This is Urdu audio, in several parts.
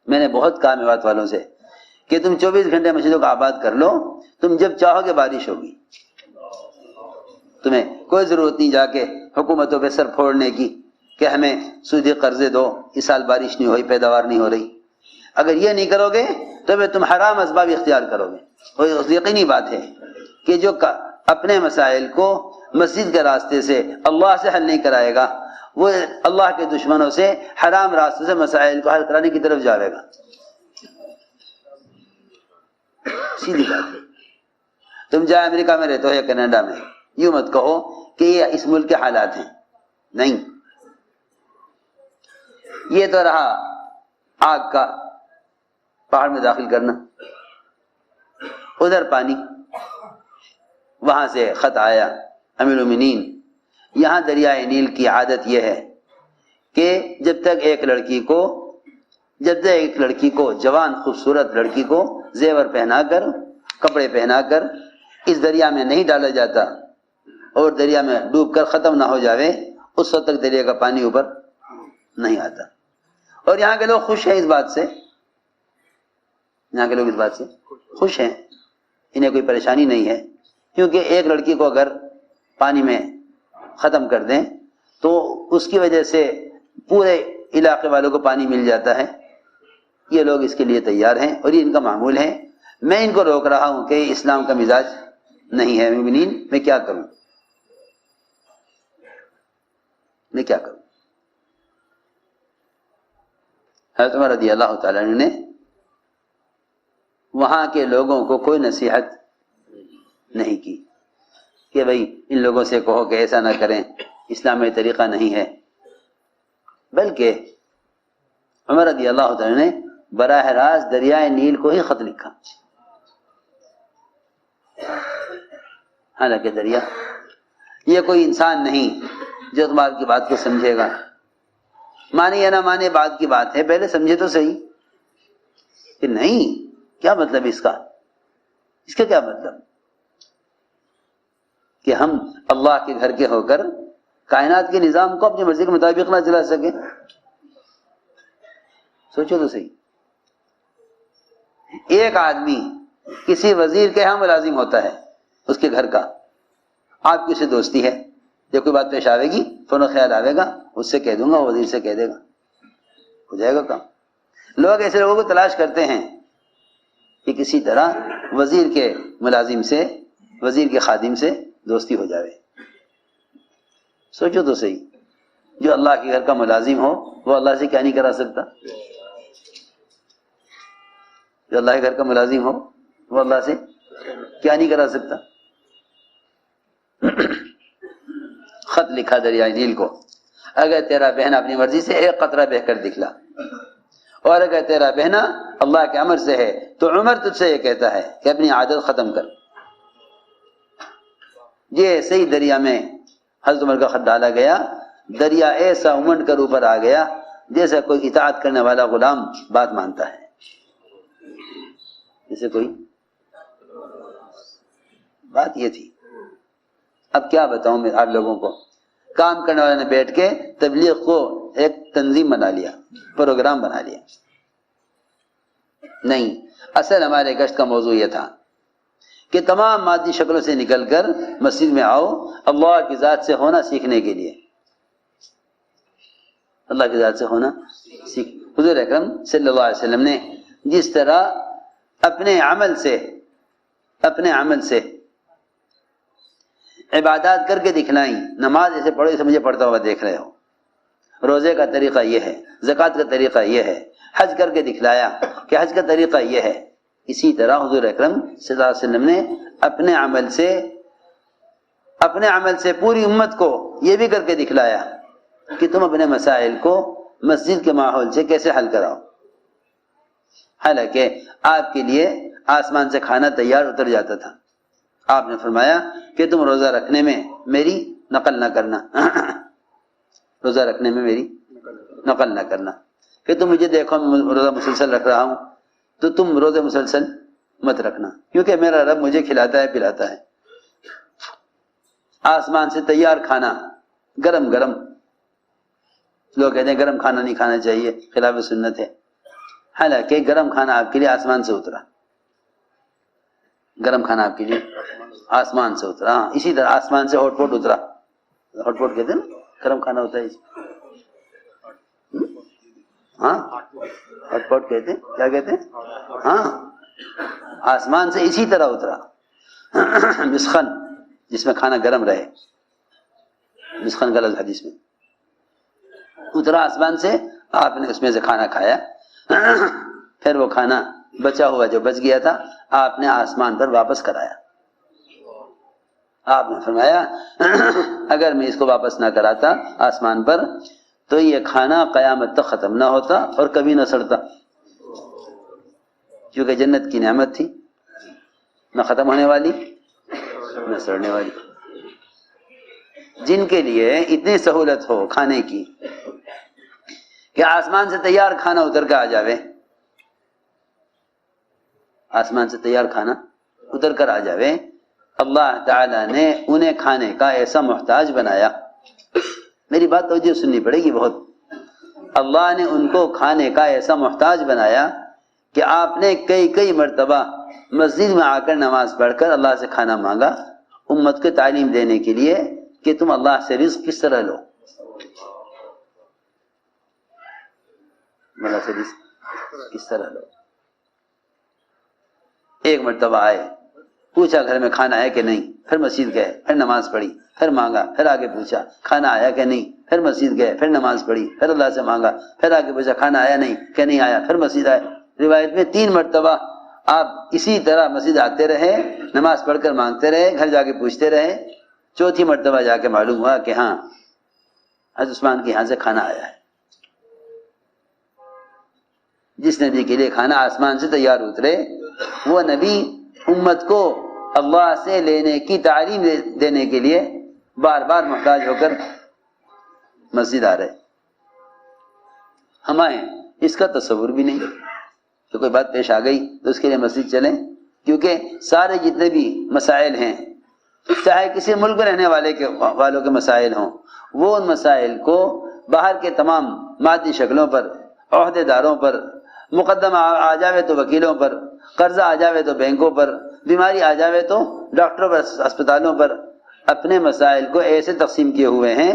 میں نے بہت کہا میوات والوں سے کہ تم 24 گھنٹے مسجدوں کا آباد کر لو، تم جب چاہو گے بارش ہوگی، تمہیں کوئی ضرورت نہیں جا کے حکومتوں پہ سر پھوڑنے کی کہ ہمیں سودی قرضے دو، اس سال بارش نہیں ہوئی، پیداوار نہیں ہو رہی۔ اگر یہ نہیں کرو گے تو پھر تم حرام اسباب اختیار کرو گے۔ اور یقینی بات ہے کہ جو اپنے مسائل کو مسجد کے راستے سے اللہ سے حل نہیں کرائے گا، وہ اللہ کے دشمنوں سے حرام راستے سے مسائل کو حل کرانے کی طرف جاوے گا۔ سیدھی بات ہے۔ تم جائے امریکہ میں رہتے ہو یا کینیڈا میں، یوں مت کہو کہ یہ اس ملک کے حالات ہیں، نہیں، یہ تو رہا آگ کا پہاڑ میں داخل کرنا، ادھر پانی، وہاں سے خط آیا امیر المومنین، یہاں دریائے نیل کی عادت یہ ہے کہ جب تک ایک لڑکی کو جوان خوبصورت لڑکی کو زیور پہنا کر، کپڑے پہنا کر اس دریا میں نہیں ڈالا جاتا اور دریا میں ڈوب کر ختم نہ ہو جاوے، اس وقت تک دریا کا پانی اوپر نہیں آتا۔ اور یہاں کے لوگ خوش ہیں اس بات سے، یہاں کے لوگ اس بات سے خوش ہیں، انہیں کوئی پریشانی نہیں ہے، کیونکہ ایک لڑکی کو اگر پانی میں ختم کر دیں تو اس کی وجہ سے پورے علاقے والوں کو پانی مل جاتا ہے۔ یہ لوگ اس کے لیے تیار ہیں اور یہ ان کا معمول ہے۔ میں ان کو روک رہا ہوں کہ اسلام کا مزاج نہیں ہے مومنین، میں کیا کروں، میں کیا کروں؟ حضرت عمر رضی اللہ تعالیٰ عنہ نے وہاں کے لوگوں کو کوئی نصیحت نہیں کی کہ بھائی ان لوگوں سے کہو کہ ایسا نہ کریں، اسلام میں طریقہ نہیں ہے، بلکہ عمر رضی اللہ تعالیٰ نے براہ راست دریائے نیل کو ہی خط لکھا۔ حالانکہ دریا یہ کوئی انسان نہیں جو تمہاری کی بات کو سمجھے گا، مانے یا نہ مانے بات کی بات ہے، پہلے سمجھے تو صحیح کہ نہیں، کیا مطلب اس کا کیا مطلب کہ ہم اللہ کے گھر کے ہو کر کائنات کے نظام کو اپنی مرضی کے مطابق نہ چلا سکیں؟ سوچو تو صحیح۔ ایک آدمی کسی وزیر کے ہاں ملازم ہوتا ہے، اس کے گھر کا، آپ کی اسے دوستی ہے، جب کوئی بات پیش آئے گی فوراً خیال آئے گا، اس سے کہہ دوں گا، وزیر سے کہہ دے گا، ہو جائے گا کام۔ لوگ ایسے لوگوں کو تلاش کرتے ہیں کہ کسی طرح وزیر کے ملازم سے، وزیر کے خادم سے دوستی ہو جائے۔ سوچو تو صحیح، جو اللہ کے گھر کا ملازم ہو وہ اللہ سے کیا نہیں کرا سکتا؟ جو اللہ کے گھر کا ملازم ہو وہ اللہ سے کیا نہیں کرا سکتا؟ خط لکھا دریائے نیل کو، اگر تیرا بہن اپنی مرضی سے ایک قطرہ بہ کر دکھلا، اور اگر تیرا بہنا اللہ کے امر سے ہے تو عمر تجھ سے یہ کہتا ہے کہ اپنی عادت ختم کر۔ یہ صحیح دریا میں حضرت عمر کا خط ڈالا گیا، دریا ایسا امنڈ کر اوپر آ گیا جیسا کوئی اطاعت کرنے والا غلام بات مانتا ہے، جیسے کوئی بات یہ تھی۔ اب کیا بتاؤں میں آپ لوگوں کو، کام کرنے والے نے بیٹھ کے تبلیغ کو ایک تنظیم بنا لیا، پروگرام بنا لیا۔ نہیں، اصل ہمارے گشت کا موضوع یہ تھا کہ تمام مادی شکلوں سے نکل کر مسجد میں آؤ، اللہ کی ذات سے ہونا سیکھنے کے لیے، اللہ کی ذات سے ہونا سیکھ۔ حضور اکرم صلی اللہ علیہ وسلم نے جس طرح اپنے عمل سے عبادات کر کے دکھلائیں، نماز ایسے پڑھو جیسے مجھے پڑھتا ہوا دیکھ رہے ہو، روزے کا طریقہ یہ ہے، زکوٰۃ کا طریقہ یہ ہے، حج کر کے دکھلایا کہ حج کا طریقہ یہ ہے، اسی طرح حضور اکرم صلی اللہ علیہ وسلم نے اپنے عمل سے پوری امت کو یہ بھی کر کے دکھلایا کہ تم اپنے مسائل کو مسجد کے ماحول سے کیسے حل کراؤ۔ حالانکہ آپ کے لیے آسمان سے کھانا تیار اتر جاتا تھا، آپ نے فرمایا کہ تم روزہ رکھنے میں میری نقل نہ کرنا، روزہ رکھنے میں میری نقل نہ کرنا، کہ تم مجھے دیکھو میں روزہ مسلسل رکھ رہا ہوں تو تم روزے مسلسل مت رکھنا، کیونکہ میرا رب مجھے کھلاتا ہے پلاتا ہے، آسمان سے تیار کھانا گرم گرم۔ لوگ کہتے ہیں گرم کھانا نہیں کھانا چاہیے، خلاف سنت ہے، حالانکہ گرم کھانا آپ کے لیے آسمان سے اترا، گرم کھانا آپ کے لیے آسمان سے اترا. ہاں اسی طرح آسمان سے ہاٹ پاٹ اترا. ہاٹ پاٹ کہتے ہیں نا گرم کھانا ہوتا ہے. ہاں ہاٹ پاٹ کہتے ہیں، کیا کہتے ہیں؟ ہاں آسمان سے اسی طرح اترا. مسخن جس میں کھانا گرم رہے، مسخن کا لفظ حدیث میں اترا آسمان سے. آپ نے اس میں سے کھانا کھایا، پھر وہ کھانا بچا ہوا جو بچ گیا تھا آپ نے آسمان پر واپس کرایا. آپ نے فرمایا اگر میں اس کو واپس نہ کراتا آسمان پر تو یہ کھانا قیامت تک ختم نہ ہوتا اور کبھی نہ سڑتا، کیونکہ جنت کی نعمت تھی، نہ ختم ہونے والی نہ سڑنے والی. جن کے لیے اتنی سہولت ہو کھانے کی کہ آسمان سے تیار کھانا اتر کے آ جاوے، آسمان سے تیار کھانا اتر کر آ جاوے، اللہ تعالیٰ نے انہیں کھانے کا ایسا محتاج بنایا. میری بات توجہ سننی پڑے گی بہت. اللہ نے ان کو کھانے کا ایسا محتاج بنایا کہ آپ نے کئی مرتبہ مسجد میں آ کر نماز پڑھ کر اللہ سے کھانا مانگا، امت کو تعلیم دینے کے لیے کہ تم اللہ سے رزق کس طرح لو. اللہ سے رزق کس طرح لو. ایک مرتبہ آئے، پوچھا گھر میں کھانا ہے کہ نہیں، پھر مسجد گئے، پھر نماز پڑھی، پھر مانگا، پھر آگے پوچھا کھانا آیا کہ نہیں، پھر مسجد گئے، پھر نماز پڑھی، پھر اللہ سے مانگا، پھر آگے پوچھا کھانا آیا نہیں کہ نہیں آیا، پھر مسجد آئے. روایت میں 3 مرتبہ آپ اسی طرح مسجد آتے رہے، نماز پڑھ کر مانگتے رہے، گھر جا کے پوچھتے رہے. چوتھی مرتبہ جا کے معلوم ہوا کہ ہاں حضرت عثمان کے یہاں سے کھانا آیا ہے. جس نبی کے لیے کھانا آسمان سے تیار اترے وہ نبی امت کو اللہ سے لینے کی تعلیم دینے کے لیے بار بار محتاج ہو کر مسجد آ رہے. ہمیں اس کا تصور بھی نہیں کہ کوئی بات پیش آ گئی تو اس کے لیے مسجد چلیں، کیونکہ سارے جتنے بھی مسائل ہیں چاہے کسی ملک میں رہنے والوں کے مسائل ہوں، وہ ان مسائل کو باہر کے تمام مادی شکلوں پر، عہدے داروں پر، مقدمہ آ جاوے تو وکیلوں پر، قرضہ آ جاوے تو بینکوں پر، بیماری آ جاوے تو ڈاکٹروں پر، اسپتالوں پر، اپنے مسائل کو ایسے تقسیم کیے ہوئے ہیں،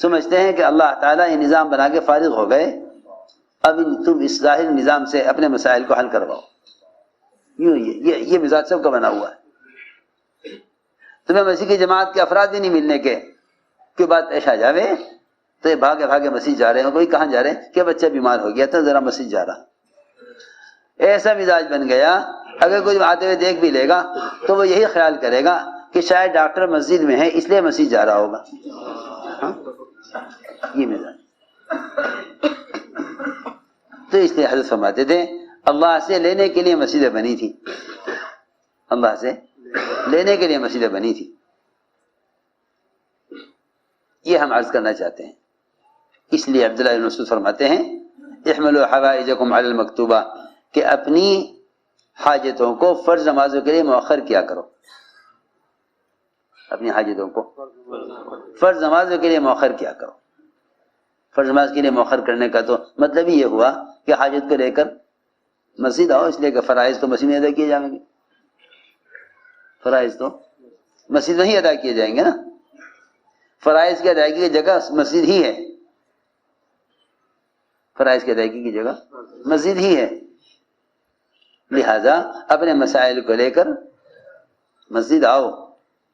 سمجھتے ہیں کہ اللہ تعالیٰ یہ نظام بنا کے فارغ ہو گئے، اب تم اس ظاہر نظام سے اپنے مسائل کو حل کرواؤ. یوں یہ مزاج سب کا بنا ہوا ہے. تمہیں مسیح کی جماعت کے افراد بھی نہیں ملنے کے کوئی بات پیش آ جاوے تو یہ بھاگے مسجد جا رہے ہیں. کوئی کہاں جا رہے ہیں کہ بچہ بیمار ہو گیا تھا ذرا مسجد جا رہا. ایسا مزاج بن گیا اگر کوئی آتے ہوئے دیکھ بھی لے گا تو وہ یہی خیال کرے گا کہ شاید ڈاکٹر مسجد میں ہے اس لیے مسجد جا رہا ہوگا. ہاں یہ مزاج. تو اس لیے حضرت فرماتے تھے اللہ سے لینے کے لیے مسجدیں بنی تھی، اللہ سے لینے کے لیے مسجدیں بنی تھی. یہ ہم عرض کرنا چاہتے ہیں. اس لیے عبداللہ بن مسعود فرماتے ہیں احملوا حوائجکم علی المکتوبہ، کہ اپنی حاجتوں کو فرض نمازوں کے لیے مؤخر کیا کرو. اپنی حاجتوں کو فرض نمازوں کے لیے مؤخر کیا کرو. فرض نماز کے لیے مؤخر کرنے کا تو مطلب ہی یہ ہوا کہ حاجت کو لے کر مسجد آؤ، اس لیے کہ فرائض تو مسجد میں ادا کیے جائیں گے. فرائض تو مسجد میں ہی ادا کیے جائیں گے نا. فرائض کی ادائیگی کی جگہ مسجد ہی ہے. فرائض کی ادائیگی کی جگہ مسجد ہی ہے. لہذا اپنے مسائل کو لے کر مسجد آؤ.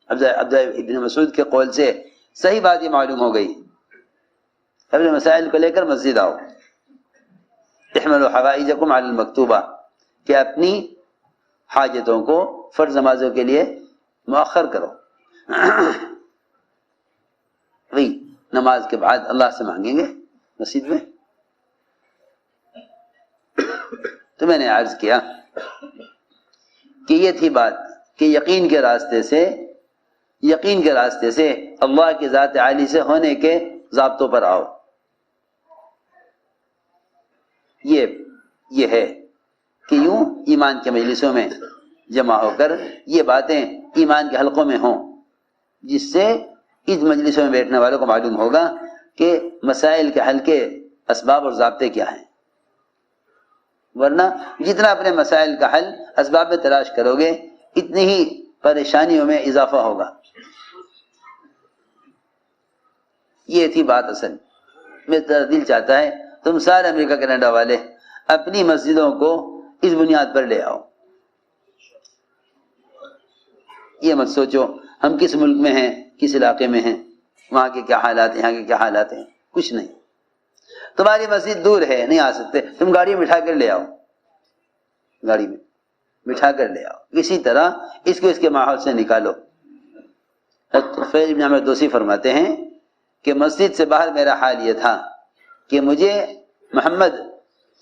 عبداللہ ابن مسعود کے قول سے صحیح بات یہ معلوم ہو گئی. اپنے مسائل کو لے کر مسجد آؤ. احملوا حوائجکم علی المکتوبہ، کہ اپنی حاجتوں کو فرض نمازوں کے لیے مؤخر کرو. وہی نماز کے بعد اللہ سے مانگیں گے مسجد میں. تو میں نے عرض کیا کہ یہ تھی بات کہ یقین کے راستے سے اللہ کی ذات عالی سے ہونے کے ضابطوں پر آؤ. یہ ہے کہ یوں ایمان کے مجلسوں میں جمع ہو کر یہ باتیں ایمان کے حلقوں میں ہوں، جس سے اس مجلسوں میں بیٹھنے والوں کو معلوم ہوگا کہ مسائل کے حل کے اسباب اور ضابطے کیا ہیں. ورنہ جتنا اپنے مسائل کا حل اسباب میں تلاش کرو گے اتنی ہی پریشانیوں میں اضافہ ہوگا. یہ تھی بات اصل. میرا دل چاہتا ہے تم سارے امریکہ کینیڈا والے اپنی مسجدوں کو اس بنیاد پر لے آؤ. یہ مت سوچو ہم کس ملک میں ہیں، کس علاقے میں ہیں، وہاں کے کیا حالات ہیں، یہاں کے کیا حالات ہیں. کچھ نہیں. تمہاری مسجد دور ہے، نہیں آ سکتے، تم گاڑی میں بٹھا کر لے آؤ، گاڑی میں بٹھا کر لے آؤ. اسی طرح اس کو اس کے ماحول سے نکالو. طفیل بن عمرو دوسی فرماتے ہیں کہ مسجد سے باہر میرا حال یہ تھا کہ مجھے محمد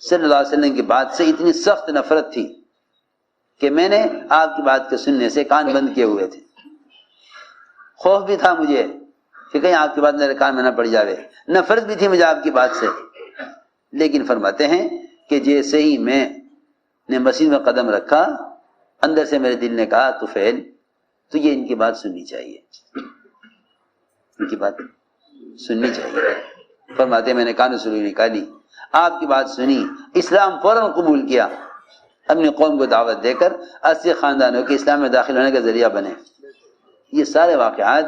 صلی اللہ علیہ وسلم کی بات سے اتنی سخت نفرت تھی کہ میں نے آپ کی بات کے سننے سے کان بند کیے ہوئے تھے. خوف بھی تھا مجھے کہ کہیں آپ کی بات میرے کان میں نہ پڑ جاوے. نفرت بھی تھی مجھے آپ کی بات سے. لیکن فرماتے ہیں کہ جیسے ہی میں نے مسجد میں قدم رکھا اندر سے میرے دل نے کہا طفیل تو یہ ان کی بات سننی چاہیے، ان کی بات سننی چاہیے. فرماتے ہیں میں نے کان سلوی نکالی، آپ کی بات سنی، اسلام فوراً قبول کیا، اپنی قوم کو دعوت دے کر 80 خاندانوں کے اسلام میں داخل ہونے کا ذریعہ بنے. یہ سارے واقعات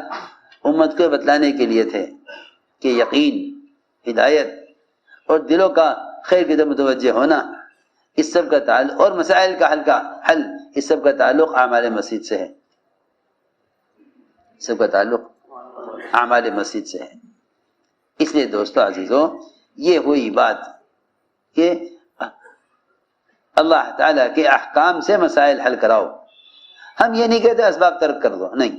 امت کو بتلانے کے لیے تھے کہ یقین، ہدایت اور دلوں کا خیر کی طرف متوجہ ہونا اس سب کا تعلق، اور مسائل کا حل اس سب کا تعلق اعمال مسجد سے ہے. سب کا تعلق اعمال مسجد سے ہے. اس لیے دوستو عزیزو یہ ہوئی بات کہ اللہ تعالیٰ کے احکام سے مسائل حل کراؤ. ہم یہ نہیں کہتے اسباب ترک کر دو، نہیں،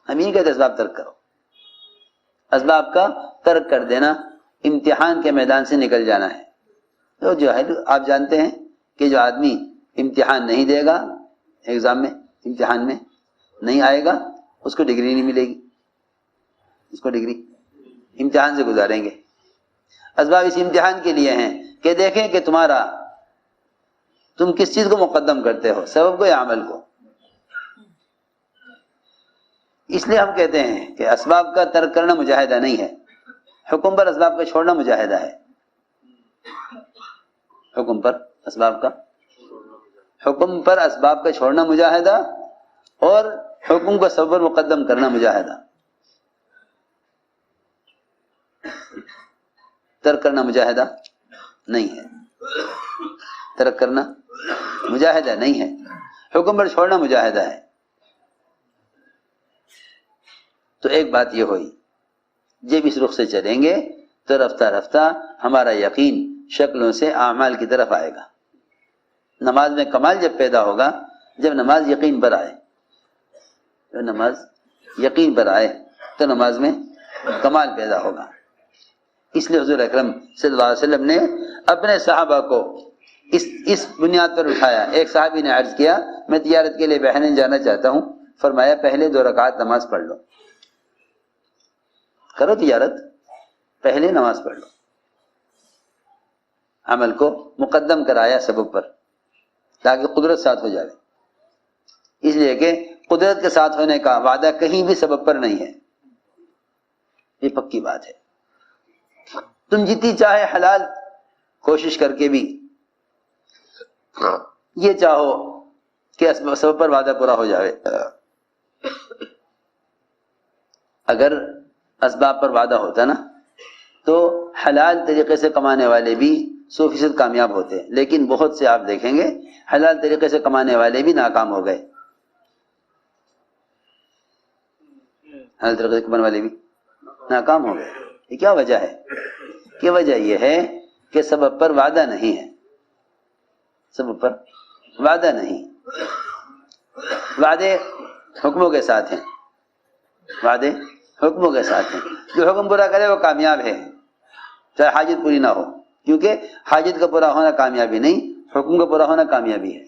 ہم یہ نہیں کہتے اسباب ترک کرو. اسباب کا ترک کر دینا امتحان کے میدان سے نکل جانا ہے. تو جو ہے آپ جانتے ہیں کہ جو آدمی امتحان نہیں دے گا، ایگزام میں امتحان میں نہیں آئے گا، اس کو ڈگری نہیں ملے گی. اس کو ڈگری امتحان سے گزاریں گے. اسباب اس امتحان کے لیے ہیں کہ دیکھیں کہ تم کس چیز کو مقدم کرتے ہو، سبب کو یا عمل کو. اس لیے ہم کہتے ہیں کہ اسباب کا ترک کرنا مجاہدہ نہیں ہے، حکم پر اسباب کا چھوڑنا مجاہدہ ہے. حکم پر اسباب کا چھوڑنا مجاہدہ، اور حکم کو سبب پر مقدم کرنا مجاہدہ. ترک کرنا مجاہدہ نہیں ہے. ترک کرنا مجاہدہ نہیں ہے، حکم پر چھوڑنا مجاہدہ ہے. تو ایک بات یہ ہوئی، جب اس رخ سے چلیں گے تو رفتہ رفتہ ہمارا یقین شکلوں سے اعمال کی طرف آئے گا. نماز میں کمال جب پیدا ہوگا جب نماز یقین پر آئے. جو نماز یقین پر آئے تو نماز میں کمال پیدا ہوگا. اس لیے حضور اکرم صلی اللہ علیہ وسلم نے اپنے صحابہ کو اس بنیاد پر اٹھایا. ایک صحابی نے عرض کیا میں تجارت کے لیے بحرین جانا چاہتا ہوں. فرمایا پہلے 2 رکعت نماز پڑھ لو، کرو تجارت، پہلے نماز پڑھ لو. عمل کو مقدم کرایا سبب پر تاکہ قدرت ساتھ ہو جائے. اس لیے کہ قدرت کے ساتھ ہونے کا وعدہ کہیں بھی سبب پر نہیں ہے، یہ پکی بات ہے. تم جتنی چاہے حلال کوشش کر کے بھی یہ چاہو کہ سبب پر وعدہ پورا ہو جائے. اگر اسباب پر وعدہ ہوتا نا تو حلال طریقے سے کمانے والے بھی 100% کامیاب ہوتے ہیں. لیکن بہت سے آپ دیکھیں گے حلال طریقے سے کمانے والے بھی ناکام ہو گئے. حلال طریقے سے کمانے والے بھی ناکام ہو گئے. یہ کیا وجہ ہے؟ کہ وجہ یہ ہے کہ سبب پر وعدہ نہیں ہے. سبب پر وعدہ نہیں. وعدے حکموں کے ساتھ ہیں. وعدے حکموں کے ساتھ ہیں. جو حکم پورا کرے وہ کامیاب ہے، چاہے حاجت پوری نہ ہو. کیونکہ حاجت کا پورا ہونا کامیابی نہیں، حکم کا پورا ہونا کامیابی ہے.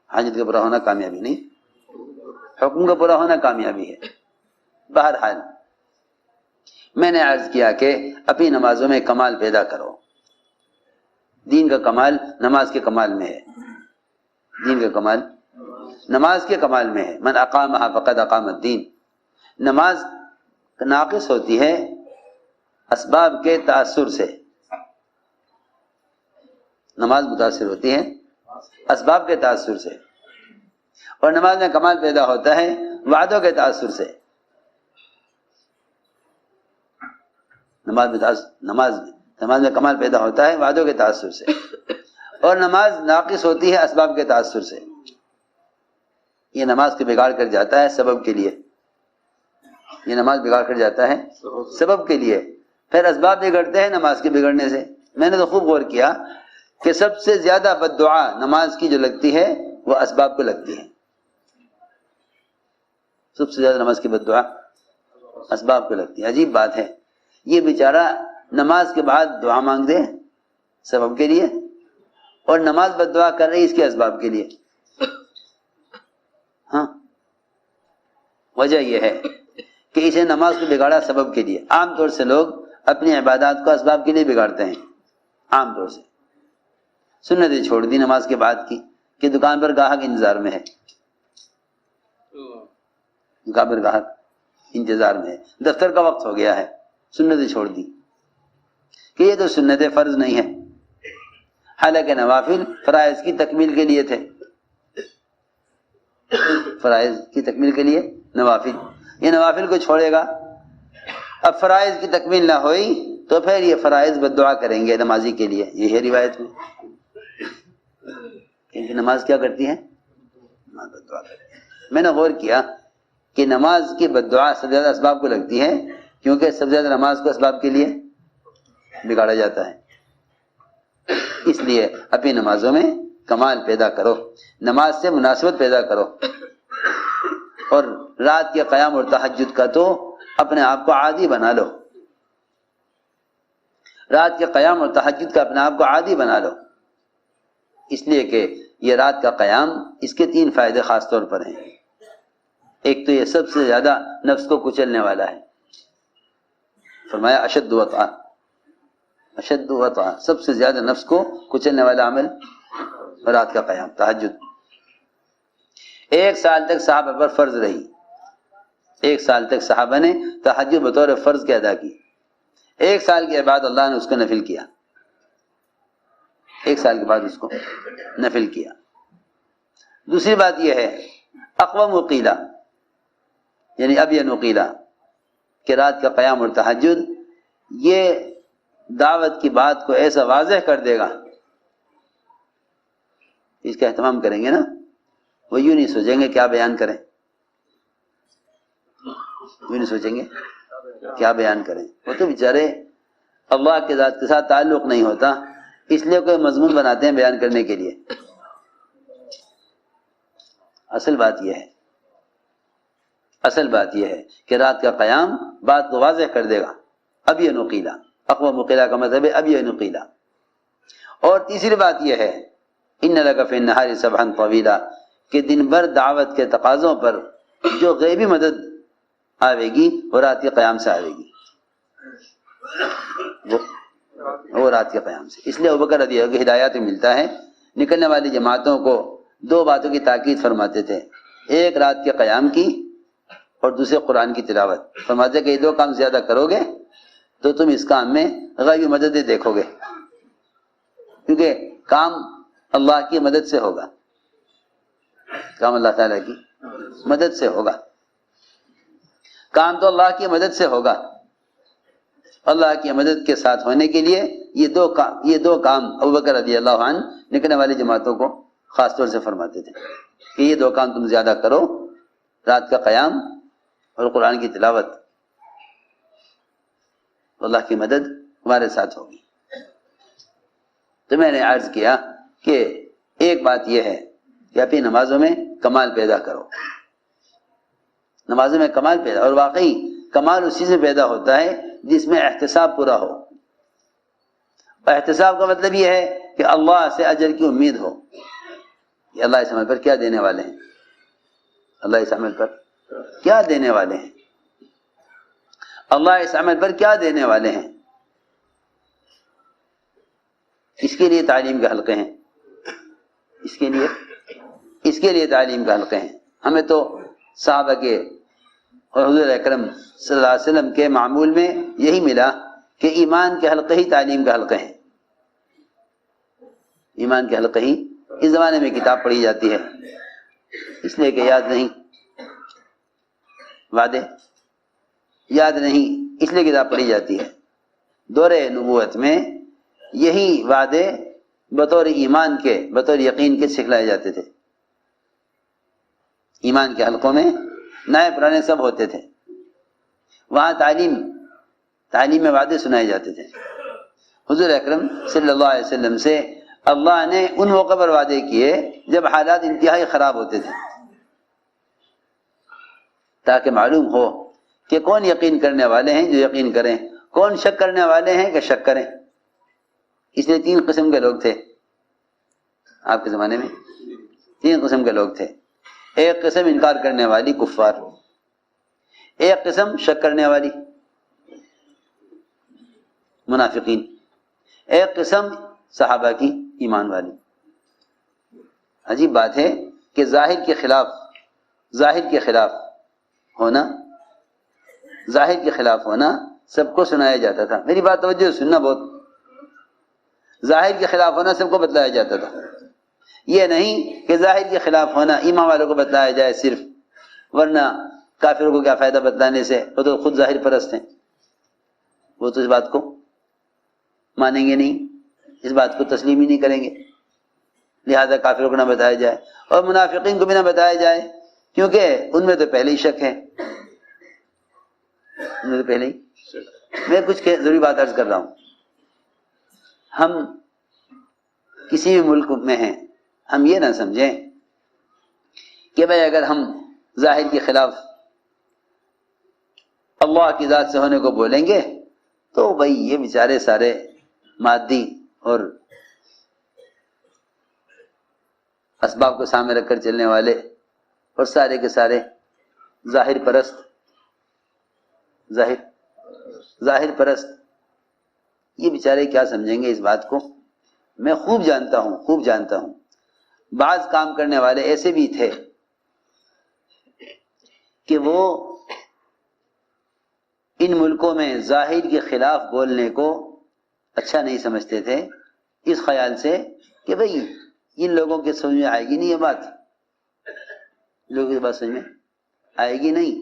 حاجت کا پورا ہونا کامیابی نہیں، حکم کا پورا ہونا کامیابی ہے. بہرحال میں نے عرض کیا کہ اپنی نمازوں میں کمال پیدا کرو. دین کا کمال نماز کے کمال میں ہے. دین کا کمال نماز کے کمال میں ہے. من اقامها فقد اقام الدین. نماز ناقص ہوتی ہے اسباب کے تاثر سے. نماز متاثر ہوتی ہے اسباب کے تاثر سے، اور نماز میں کمال پیدا ہوتا ہے وعدوں کے تاثر سے۔ نماز میں کمال پیدا ہوتا ہے وعدوں کے تاثر سے، اور نماز ناقص ہوتی ہے اسباب کے تاثر سے۔ یہ نماز کو بگاڑ کر جاتا ہے سبب کے لیے، یہ نماز بگاڑ کر جاتا ہے سبب کے لیے، پھر اسباب بگڑتے ہیں نماز کے بگڑنے سے۔ میں نے تو خوب غور کیا کہ سب سے زیادہ بد دعا نماز کی جو لگتی ہے وہ اسباب کو لگتی ہے۔ سب سے زیادہ نماز کی بد دعا اسباب کو لگتی ہے۔ عجیب بات ہے، یہ بیچارہ نماز کے بعد دعا مانگ دے سبب کے لیے، اور نماز بد دعا کر رہی اس کے اسباب کے لیے۔ ہاں، وجہ یہ ہے کہ اسے نماز کو بگاڑا سبب کے لیے۔ عام طور سے لوگ اپنی عبادات کو اسباب کے لیے بگاڑتے ہیں، عام طور سے سنتیں چھوڑ دی نماز کے بعد کی کہ دکان پر گاہک انتظار میں ہے، دکان پر گاہک انتظار میں ہے، دفتر کا وقت ہو گیا ہے، سنتیں چھوڑ دی کہ یہ تو سنتیں فرض نہیں ہے، حالانکہ نوافل فرائض کی تکمیل کے لیے تھے، فرائض کی تکمیل کے لیے نوافل، یہ نوافل کو چھوڑے گا، اب فرائض کی تکمیل نہ ہوئی تو پھر یہ فرائض بد دعا کریں گے نمازی کے لیے۔ یہ ہے روایت میں، کیونکہ نماز کیا کرتی ہے؟ نماز بد دعا کرتی ہے۔ میں نے غور کیا کہ نماز کی بد دعا سب سے زیادہ اسباب کو لگتی ہے، کیونکہ سب سے زیادہ نماز کو اسباب کے لیے بگاڑا جاتا ہے۔ اس لیے اپنی نمازوں میں کمال پیدا کرو، نماز سے مناسبت پیدا کرو، اور رات کے قیام اور تہجد کا تو اپنے آپ کو عادی بنا لو، رات کے قیام اور تہجد کا اپنے آپ کو عادی بنا لو، اس لیے کہ یہ رات کا قیام، اس کے 3 فائدے خاص طور پر ہیں۔ ایک تو یہ سب سے زیادہ نفس کو کچلنے والا ہے، فرمایا اشد وطأ، اشد وطأ، سب سے زیادہ نفس کو کچلنے والا عمل رات کا قیام، تہجد۔ 1 سال تک صحابہ پر فرض رہی، 1 سال تک صحابہ نے تہجد بطور فرض کے ادا کی، 1 سال کے بعد اللہ نے اس کو نفل کیا، 1 سال کے بعد اس کو نفل کیا۔ دوسری بات یہ ہے اقوم وقیلا، یعنی اب یہ نقیلا کہ رات کا قیام اور تہجد یہ دعوت کی بات کو ایسا واضح کر دے گا، اس کا اہتمام کریں گے نا، وہ یوں نہیں سوچیں گے کیا بیان کریں، یوں نہیں سوچیں گے کیا بیان کریں، وہ تو بیچارے اللہ کے ذات کے ساتھ تعلق نہیں ہوتا، اس لیے کوئی مضمون بناتے ہیں بیان کرنے کے لیے۔ اصل بات یہ ہے، اصل بات یہ ہے کہ رات کا قیام بات کو واضح کر دے گا، اب یہ نقیلا، اقوى مقیلا کا مطلب ہے اب یہ نقیلا۔ اور تیسری بات یہ ہے ان لک فی النہار سبحا طویلا، کہ دن بھر دعوت کے تقاضوں پر جو غیبی مدد آئے گی وہ رات کے قیام سے آئے گی، وہ رات کے قیام سے۔ اس لیے ابوبکر رضی اللہ عنہ کی ہدایات میں ملتا ہے، نکلنے والی جماعتوں کو 2 باتوں کی تاکید فرماتے تھے، ایک رات کے قیام کی اور دوسرے قرآن کی تلاوت۔ فرماتے کہ یہ 2 کام زیادہ کرو گے تو تم اس کام میں غیبی مدد دیکھو گے، کیونکہ کام اللہ کی مدد سے ہوگا، کام اللہ تعالیٰ کی مدد سے ہوگا، کام تو اللہ کی مدد سے ہوگا۔ اللہ کی مدد کے ساتھ ہونے کے لیے یہ دو کام ابوبکر رضی اللہ عنہ نکلنے والی جماعتوں کو خاص طور سے فرماتے تھے کہ یہ 2 کام تم زیادہ کرو، رات کا قیام اور قرآن کی تلاوت، اللہ کی مدد ہمارے ساتھ ہوگی۔ تو میں نے عرض کیا کہ ایک بات یہ ہے کہ اپنی نمازوں میں کمال پیدا کرو، نمازوں میں کمال پیدا، اور واقعی کمال اس چیز میں پیدا ہوتا ہے جس میں احتساب پورا ہو۔ احتساب کا مطلب یہ ہے کہ اللہ سے اجر کی امید ہو کہ اللہ اس عمل پر کیا دینے والے ہیں، اللہ اس عمل پر کیا دینے والے ہیں، اللہ اس عمل پر کیا دینے والے ہیں۔ اس کے لیے تعلیم کے حلقے ہیں، اس کے لیے تعلیم کے حلقے ہیں۔ ہمیں تو صحابہ کے اور حضور اکرم صلی اللہ علیہ وسلم کے معمول میں یہی ملا کہ ایمان کے حلقے ہی تعلیم کے حلقے ہیں، ایمان کے حلقے ہی اس زمانے میں کتاب پڑھی جاتی ہے، اس لیے کہ یاد نہیں، وعدے یاد نہیں اس لیے کتاب پڑھی جاتی ہے۔ دور نبوت میں یہی وعدے بطور ایمان کے، بطور یقین کے سکھلائے جاتے تھے۔ ایمان کے حلقوں میں نئے پرانے سب ہوتے تھے، وہاں تعلیم میں وعدے سنائے جاتے تھے۔ حضور اکرم صلی اللہ علیہ وسلم سے اللہ نے ان موقع پر وعدے کیے جب حالات انتہائی خراب ہوتے تھے، تاکہ معلوم ہو کہ کون یقین کرنے والے ہیں جو یقین کریں، کون شک کرنے والے ہیں کہ شک کریں۔ اس لیے 3 قسم کے لوگ تھے آپ کے زمانے میں، 3 قسم کے لوگ تھے۔ ایک قسم انکار کرنے والی کفار، ایک قسم شک کرنے والی منافقین، ایک قسم صحابہ کی ایمان والی۔ عجیب بات ہے کہ ظاہر کے خلاف ہونا سب کو سنایا جاتا تھا۔ میری بات توجہ سننا، بہت ظاہر کے خلاف ہونا سب کو بتلایا جاتا تھا، یہ نہیں کہ ظاہر کے خلاف ہونا ایمان والوں کو بتلایا جائے صرف، ورنہ کافروں کو کیا فائدہ بتلانے سے، وہ تو خود ظاہر پرست ہیں، وہ تو اس بات کو مانیں گے نہیں، اس بات کو تسلیم ہی نہیں کریں گے، لہذا کافروں کو نہ بتایا جائے اور منافقین کو بھی نہ بتایا جائے، کیونکہ ان میں تو پہلے ہی شک ہے، میں کچھ ضروری بات عرض کر رہا ہوں۔ ہم کسی بھی ملک میں ہیں، ہم یہ نہ سمجھیں کہ بھائی اگر ہم ظاہر کے خلاف اللہ کی ذات سے ہونے کو بولیں گے تو بھائی یہ بیچارے سارے مادی اور اسباب کو سامنے رکھ کر چلنے والے اور سارے کے سارے ظاہر پرست یہ بیچارے کیا سمجھیں گے اس بات کو؟ میں خوب جانتا ہوں بعض کام کرنے والے ایسے بھی تھے کہ وہ ان ملکوں میں ظاہر کے خلاف بولنے کو اچھا نہیں سمجھتے تھے، اس خیال سے کہ بھئی ان لوگوں کے سمجھ میں آئے گی نہیں، یہ بات لوگوں کی بات سمجھ میں آئے گی نہیں،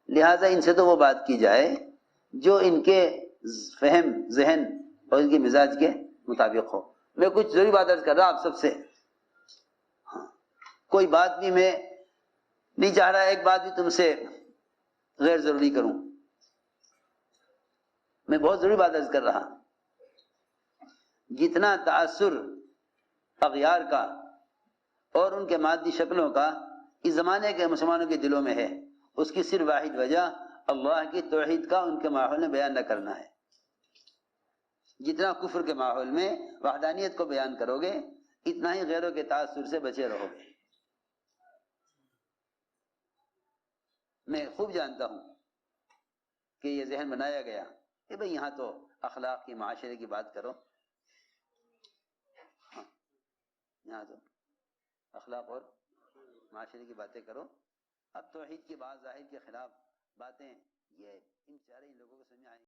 لہٰذا ان سے تو وہ بات کی جائے جو ان کے فہم ذہن اور ان کے مزاج کے مطابق ہو۔ میں کچھ ضروری بات عرض کر رہا آپ سب سے، کوئی بات بھی میں نہیں چاہ رہا ایک بات بھی تم سے غیر ضروری کروں، میں بہت ضروری بات عرض کر رہا۔ جتنا تأثر اغیار کا اور ان کے مادی شکلوں کا اس زمانے کے مسلمانوں کے دلوں میں ہے، اس کی صرف واحد وجہ اللہ کی توحید کا ان کے ماحول میں بیان نہ کرنا ہے۔ جتنا کفر کے ماحول میں وحدانیت کو بیان کرو گے اتنا ہی غیروں کے تاثر سے بچے رہو گے۔ میں خوب جانتا ہوں کہ یہ ذہن بنایا گیا کہ بھئی یہاں تو اخلاق کی معاشرے کی بات کرو، یہاں تو اخلاق اور معاشرے کی باتیں کرو، اب توحید کی بات ظاہر کے خلاف باتیں، یہ ان چارے لوگوں کو سمجھ آئیں۔